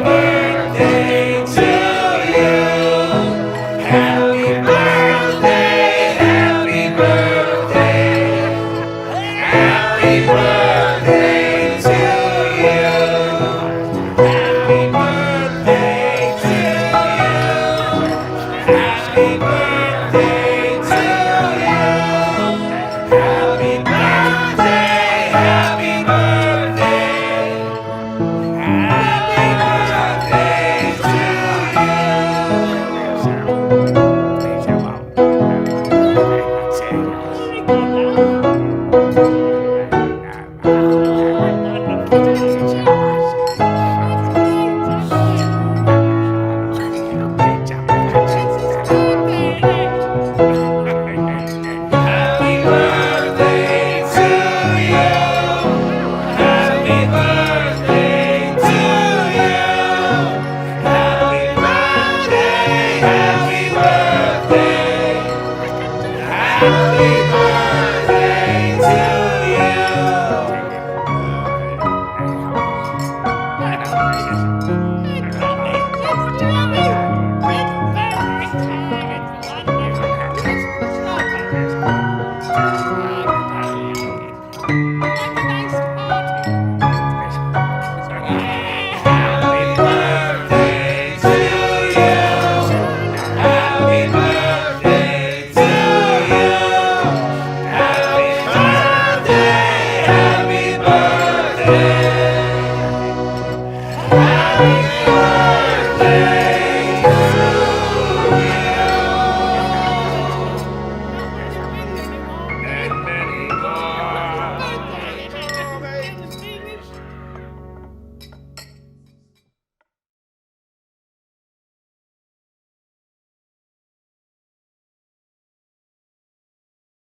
birthday to you. Happy birthday, happy birthday. Happy birthday to you. Happy birthday to you. Happy birthday to you. Happy birthday, happy birthday. Happy birthday to Happy birthday to you. Happy birthday to you. Happy birthday, happy birthday. Happy birthday to you.